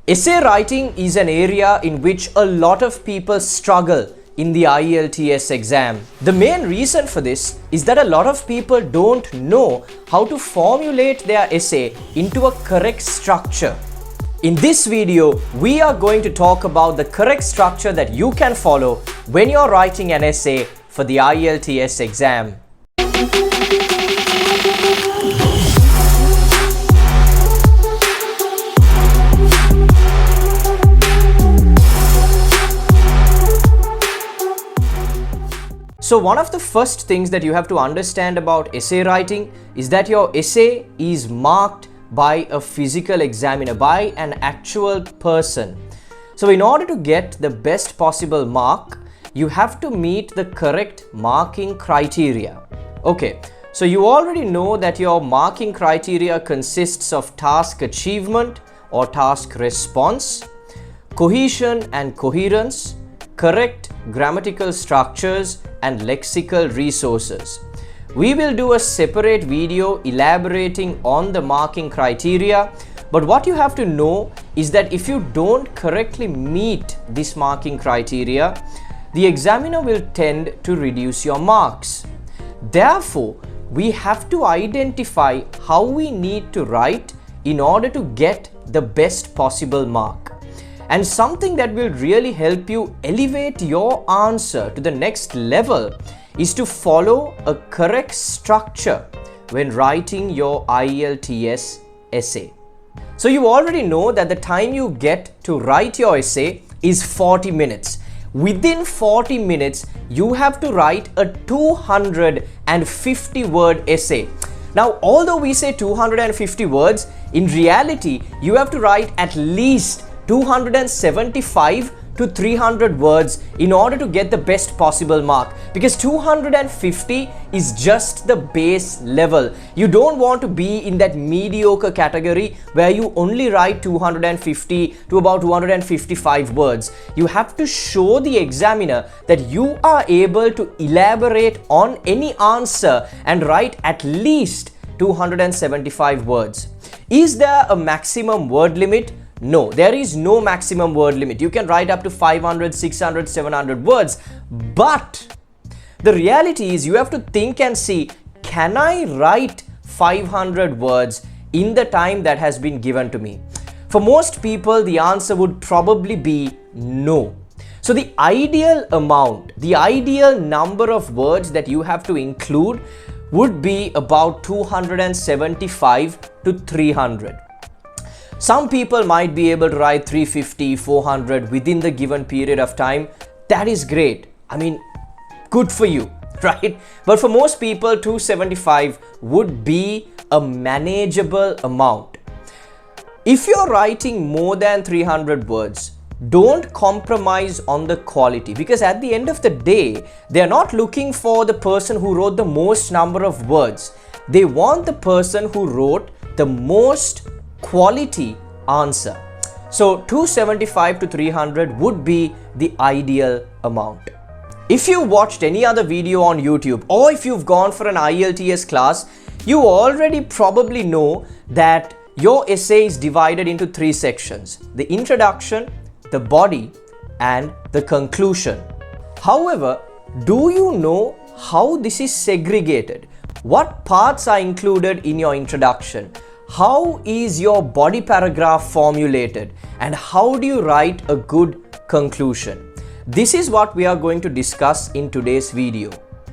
Essay writing is an area in which a lot of people struggle in the IELTS exam. The main reason for this is that a lot of people don't know how to formulate their essay into a correct structure. In this video, we are going to talk about the correct structure that you can follow when you're writing an essay for the IELTS exam. So one of the first things that you have to understand about essay writing is that your essay is marked by a physical examiner, by an actual person. So in order to get the best possible mark, you have to meet the correct marking criteria. Okay, so you already know that your marking criteria consists of task achievement or task response, cohesion and coherence, correct grammatical structures and lexical resources. We will do a separate video elaborating on the marking criteria, but what you have to know is that if you don't correctly meet this marking criteria, the examiner will tend to reduce your marks. Therefore, we have to identify how we need to write in order to get the best possible mark. And something that will really help you elevate your answer to the next level is to follow a correct structure when writing your IELTS essay. So you already know that the time you get to write your essay is 40 minutes. Within 40 minutes, you have to write a 250 word essay. Now, although we say 250 words, in reality, you have to write at least 275 to 300 words in order to get the best possible mark, because 250 is just the base level. You don't want to be in that mediocre category where you only write 250 to about 255 words. You have to show the examiner that you are able to elaborate on any answer and write at least 275 words. Is there a maximum word limit? No, there is no maximum word limit. You can write up to 500, 600, 700 words. But the reality is you have to think and see, can I write 500 words in the time that has been given to me? For most people, the answer would probably be no. So the ideal amount, the ideal number of words that you have to include would be about 275 to 300. Some people might be able to write 350, 400 within the given period of time. That is great. I mean, good for you, right? But for most people, 275 would be a manageable amount. If you're writing more than 300 words, don't compromise on the quality, because at the end of the day, they're not looking for the person who wrote the most number of words. They want the person who wrote the most quality answer. So 275 to 300 would be the ideal amount. If you watched any other video on YouTube, or if you've gone for an IELTS class, you already probably know that your essay is divided into three sections: the introduction, the body, and the conclusion. However, do you know how this is segregated? What parts are included in your introduction? How is your body paragraph formulated? And how do you write a good conclusion? This is what we are going to discuss in today's video.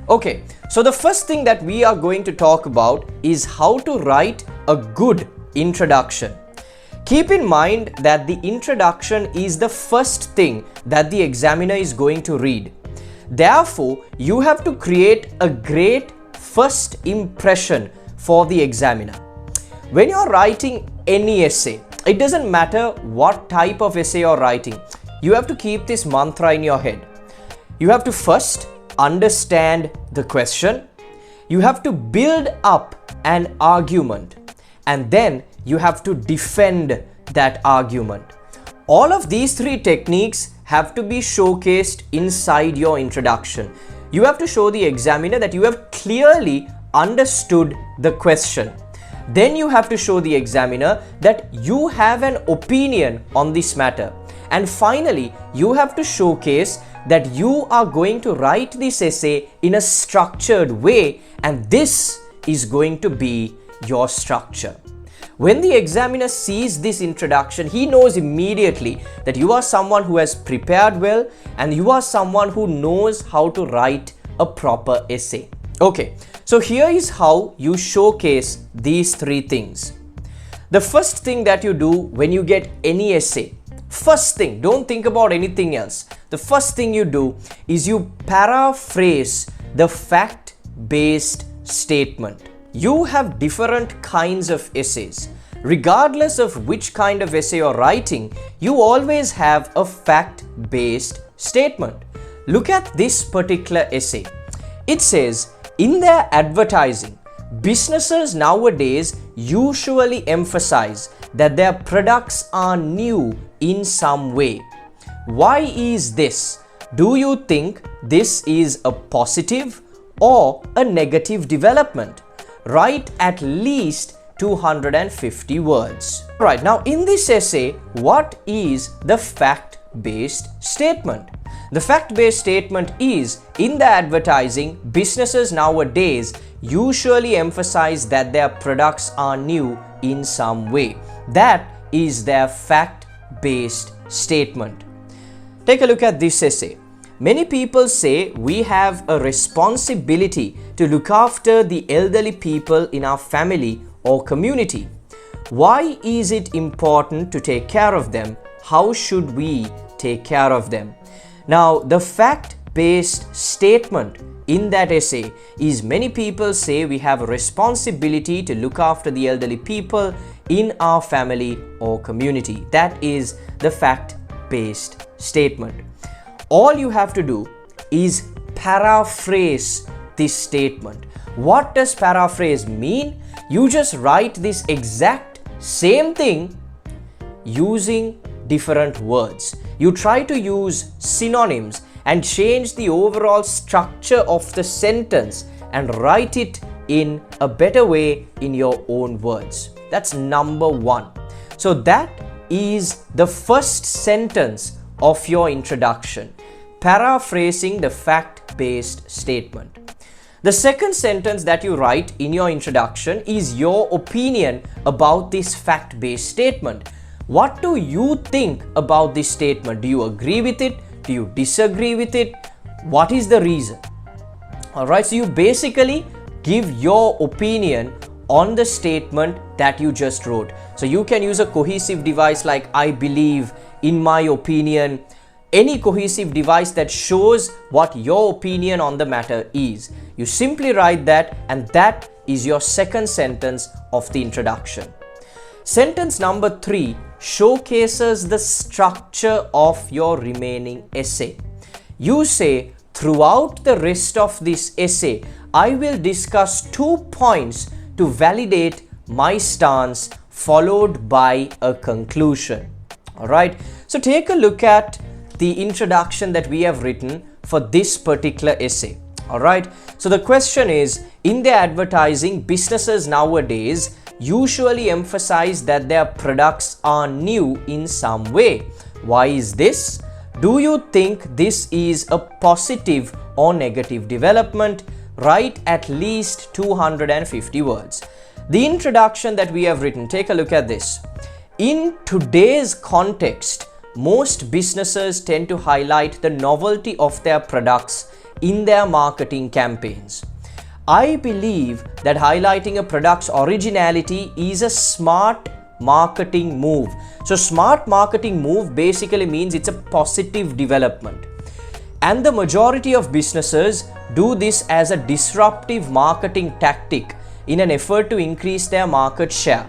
Okay, so the first thing that we are going to talk about is how to write a good introduction. Keep in mind that the introduction is the first thing that the examiner is going to read. Therefore, you have to create a great first impression for the examiner. When you're writing any essay, it doesn't matter what type of essay you're writing, you have to keep this mantra in your head. You have to first understand the question, you have to build up an argument, and then you have to defend that argument. All of these three techniques have to be showcased inside your introduction. You have to show the examiner that you have clearly understood the question. Then you have to show the examiner that you have an opinion on this matter. And finally, you have to showcase that you are going to write this essay in a structured way, and this is going to be your structure. When the examiner sees this introduction, he knows immediately that you are someone who has prepared well and you are someone who knows how to write a proper essay. Okay, so here is how you showcase these three things. The first thing that you do when you get any essay, first thing, don't think about anything else. The first thing you do is you paraphrase the fact-based statement. You have different kinds of essays. Regardless of which kind of essay you're writing, you always have a fact-based statement. Look at this particular essay. It says, in their advertising, businesses nowadays usually emphasize that their products are new in some way. Why is this? Do you think this is a positive or a negative development? Write at least 250 words. Right, now in this essay, what is the fact-based statement? The fact-based statement is, in the advertising, businesses nowadays usually emphasize that their products are new in some way. That is their fact-based statement. Take a look at this essay. Many people say we have a responsibility to look after the elderly people in our family or community. Why is it important to take care of them? How should we take care of them? Now, the fact-based statement in that essay is, many people say we have a responsibility to look after the elderly people in our family or community. That is the fact-based statement. All you have to do is paraphrase this statement. What does paraphrase mean? You just write this exact same thing using different words. You try to use synonyms and change the overall structure of the sentence and write it in a better way in your own words. That's number one. So that is the first sentence of your introduction, paraphrasing the fact-based statement. The second sentence that you write in your introduction is your opinion about this fact-based statement. What do you think about this statement? Do you agree with it? Do you disagree with it? What is the reason? Alright, so you basically give your opinion on the statement that you just wrote. So you can use a cohesive device like I believe, in my opinion, any cohesive device that shows what your opinion on the matter is. You simply write that, and that is your second sentence of the introduction. Sentence number 3 showcases the structure of your remaining essay. You say, throughout the rest of this essay, I will discuss 2 points to validate my stance, followed by a conclusion. Alright, so take a look at the introduction that we have written for this particular essay. Alright, so the question is, in their advertising, businesses nowadays usually emphasize that their products are new in some way. Why is this? Do you think this is a positive or negative development? Write at least 250 words. The introduction that we have written, take a look at this. In today's context, most businesses tend to highlight the novelty of their products in their marketing campaigns. I believe that highlighting a product's originality is a smart marketing move. So smart marketing move basically means it's a positive development. And the majority of businesses do this as a disruptive marketing tactic in an effort to increase their market share.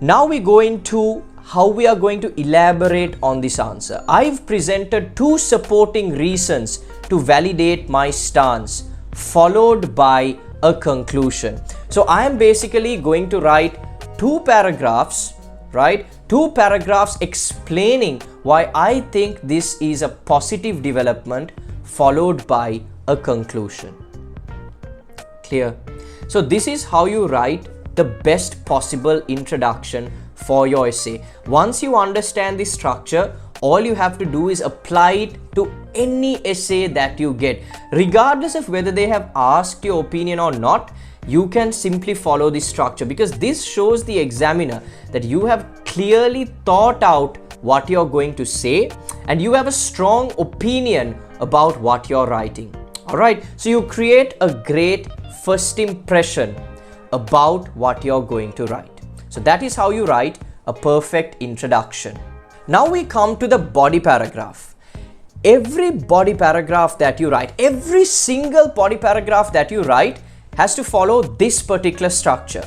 Now we go into how we are going to elaborate on this answer. I've presented 2 supporting reasons to validate my stance, followed by a conclusion. So I am basically going to write 2 paragraphs, right? 2 paragraphs explaining why I think this is a positive development, followed by a conclusion. Clear? So this is how you write the best possible introduction for your essay. Once you understand the structure, all you have to do is apply it to any essay that you get. Regardless of whether they have asked your opinion or not, you can simply follow this structure, because this shows the examiner that you have clearly thought out what you're going to say and you have a strong opinion about what you're writing. Alright, so you create a great first impression about what you're going to write. So that is how you write a perfect introduction. Now we come to the body paragraph. Every body paragraph that you write, every single body paragraph that you write has to follow this particular structure.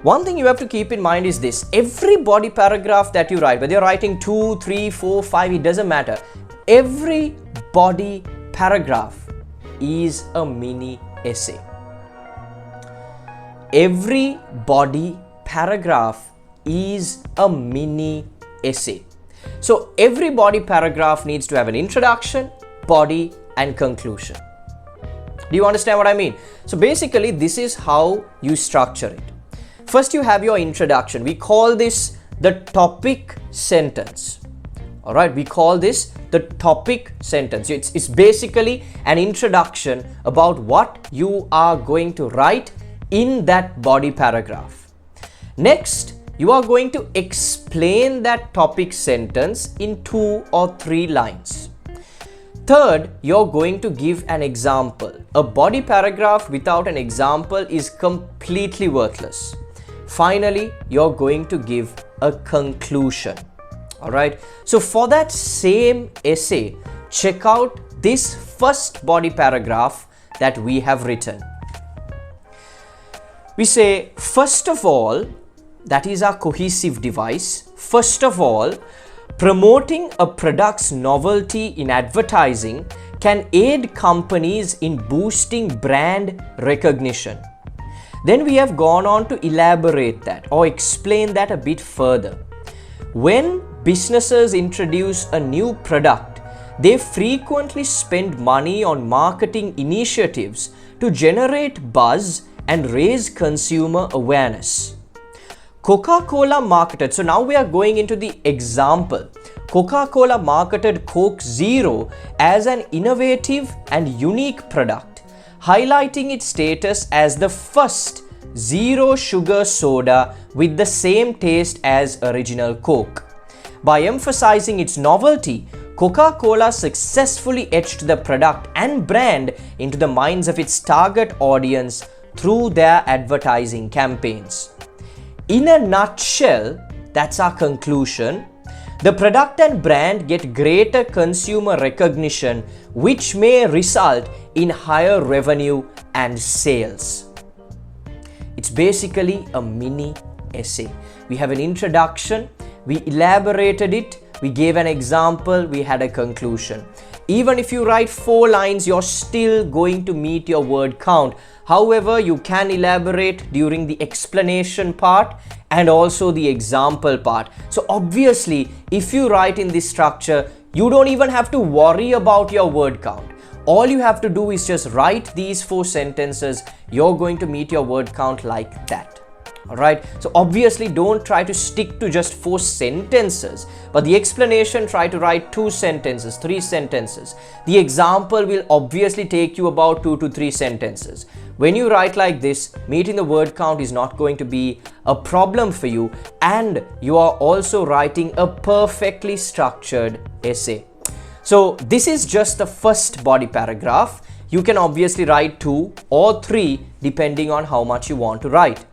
One thing you have to keep in mind is this: every body paragraph that you write, whether you're writing 2, 3, 4, 5, it doesn't matter. Every body paragraph is a mini essay. Every body paragraph is a mini essay. So every body paragraph needs to have an introduction, body, and conclusion. Do you understand what I mean? So basically, this is how you structure it. First, you have your introduction. We call this the topic sentence. All right, we call this the topic sentence. It's basically an introduction about what you are going to write in that body paragraph. Next, you are going to explain that topic sentence in 2 or 3 lines. Third, you're going to give an example. A body paragraph without an example is completely worthless. Finally, you're going to give a conclusion. All right. So for that same essay, check out this first body paragraph that we have written. We say, first of all, that is our cohesive device. First of all, promoting a product's novelty in advertising can aid companies in boosting brand recognition. Then we have gone on to elaborate that or explain that a bit further. When businesses introduce a new product, they frequently spend money on marketing initiatives to generate buzz and raise consumer awareness. Coca-Cola marketed, so now we are going into the example. Coca-Cola marketed Coke Zero as an innovative and unique product, highlighting its status as the first zero sugar soda with the same taste as original Coke. By emphasizing its novelty, Coca-Cola successfully etched the product and brand into the minds of its target audience through their advertising campaigns. In a nutshell, that's our conclusion. The product and brand get greater consumer recognition, which may result in higher revenue and sales. It's basically a mini essay. We have an introduction, we elaborated it, we gave an example, we had a conclusion. Even if you write 4 lines, you're still going to meet your word count. However, you can elaborate during the explanation part and also the example part. So obviously, if you write in this structure, you don't even have to worry about your word count. All you have to do is just write these 4 sentences. You're going to meet your word count like that. Alright, so obviously don't try to stick to just 4 sentences, but the explanation, try to write 2 sentences, 3 sentences. The example will obviously take you about 2 to 3 sentences. When you write like this, meeting the word count is not going to be a problem for you, and you are also writing a perfectly structured essay. So this is just the first body paragraph. You can obviously write 2 or 3 depending on how much you want to write.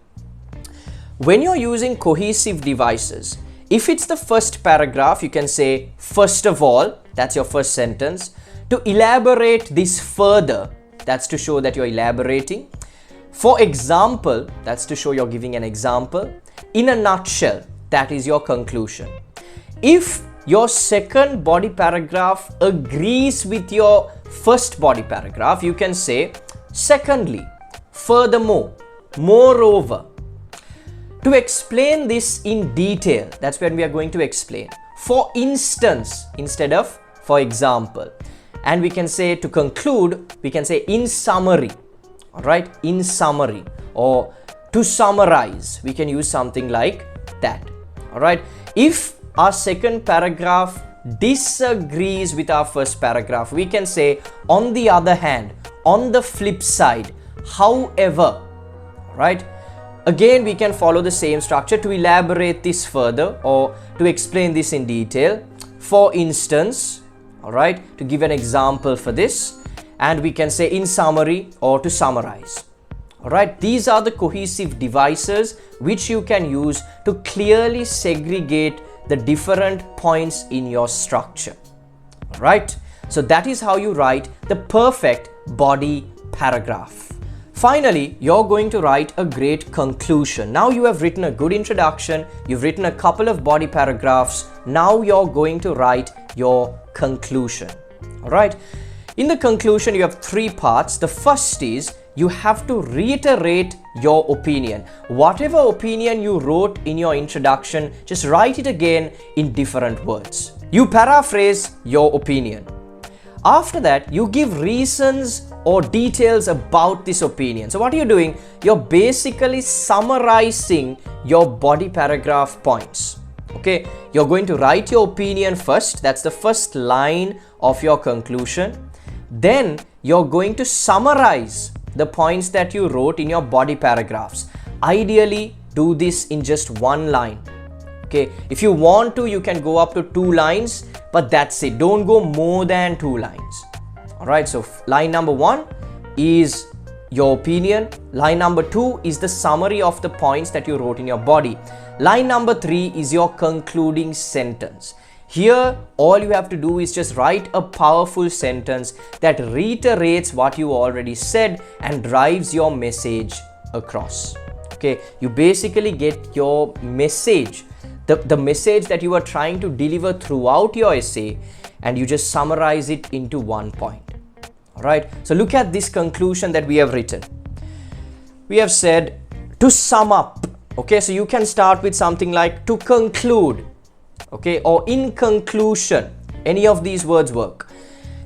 When you're using cohesive devices, if it's the first paragraph, you can say, first of all, that's your first sentence. To elaborate this further, that's to show that you're elaborating. For example, that's to show you're giving an example. In a nutshell, that is your conclusion. If your second body paragraph agrees with your first body paragraph, you can say, secondly, furthermore, moreover. To explain this in detail, that's when we are going to explain. For instance, instead of for example. And we can say to conclude, we can say in summary. All right, in summary. Or to summarize, we can use something like that. All right. If our second paragraph disagrees with our first paragraph, we can say, on the other hand, on the flip side, however, right? Again, we can follow the same structure to elaborate this further or to explain this in detail. For instance, all right, to give an example for this, and we can say in summary or to summarize. All right, these are the cohesive devices which you can use to clearly segregate the different points in your structure. All right, so that is how you write the perfect body paragraph. Finally, you're going to write a great conclusion. Now you have written a good introduction, you've written a couple of body paragraphs. Now you're going to write your conclusion. All right. In the conclusion, you have three parts. The first is you have to reiterate your opinion. Whatever opinion you wrote in your introduction, just write it again in different words. You paraphrase your opinion. After that, you give reasons or details about this opinion. So what are you doing? You're basically summarizing your body paragraph points. Okay, you're going to write your opinion first. That's the first line of your conclusion. Then you're going to summarize the points that you wrote in your body paragraphs. Ideally, do this in just one line. Okay, if you want to, you can go up to 2 lines, but that's it. Don't go more than 2 lines. All right, so line number 1 is your opinion. Line number 2 is the summary of the points that you wrote in your body. Line number 3 is your concluding sentence. Here, all you have to do is just write a powerful sentence that reiterates what you already said and drives your message across. Okay, you basically get your message, the message that you are trying to deliver throughout your essay, and you just summarize it into one point. All right, so look at this conclusion that we have written. We have said to sum up. Okay, so you can start with something like to conclude. Okay, or in conclusion, any of these words work.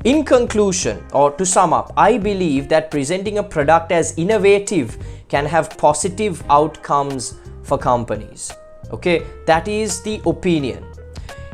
In conclusion, or to sum up, I believe that presenting a product as innovative can have positive outcomes for companies. Okay, that is the opinion.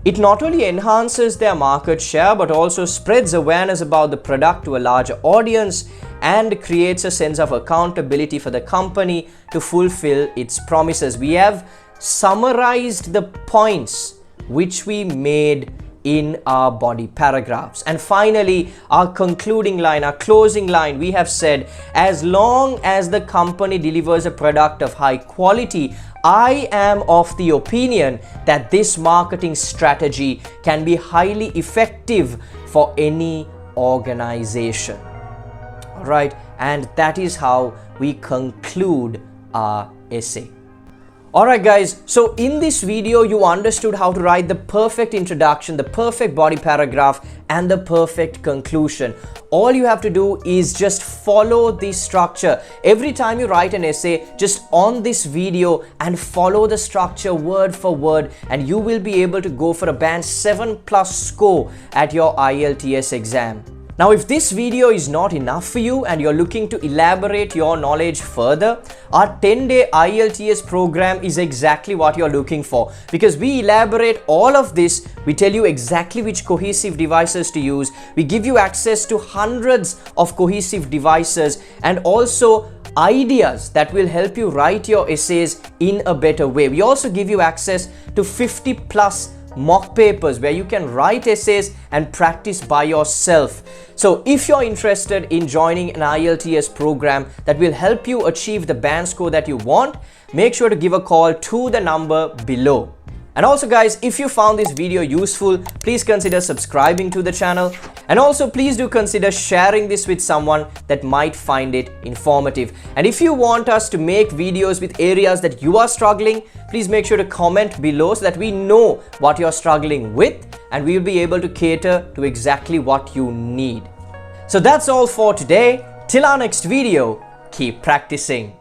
It not only enhances their market share but also spreads awareness about the product to a larger audience and creates a sense of accountability for the company to fulfill its promises. We have summarized the points which we made in our body paragraphs. And finally, our concluding line, our closing line, we have said, as long as the company delivers a product of high quality, I am of the opinion that this marketing strategy can be highly effective for any organization. All right, and that is how we conclude our essay. Alright guys, so in this video you understood how to write the perfect introduction, the perfect body paragraph and the perfect conclusion. All you have to do is just follow this structure. Every time you write an essay, just on this video and follow the structure word for word, and you will be able to go for a band 7+ score at your IELTS exam. Now, if this video is not enough for you and you're looking to elaborate your knowledge further, our 10-day IELTS program is exactly what you're looking for, because we elaborate all of this. We tell you exactly which cohesive devices to use. We give you access to hundreds of cohesive devices and also ideas that will help you write your essays in a better way. We also give you access to 50+ mock papers where you can write essays and practice by yourself. So if you're interested in joining an IELTS program that will help you achieve the band score that you want, make sure to give a call to the number below. And also guys, if you found this video useful, please consider subscribing to the channel, and also please do consider sharing this with someone that might find it informative. And if you want us to make videos with areas that you are struggling, please make sure to comment below so that we know what you're struggling with, and we'll be able to cater to exactly what you need. So that's all for today. Till our next video, keep practicing.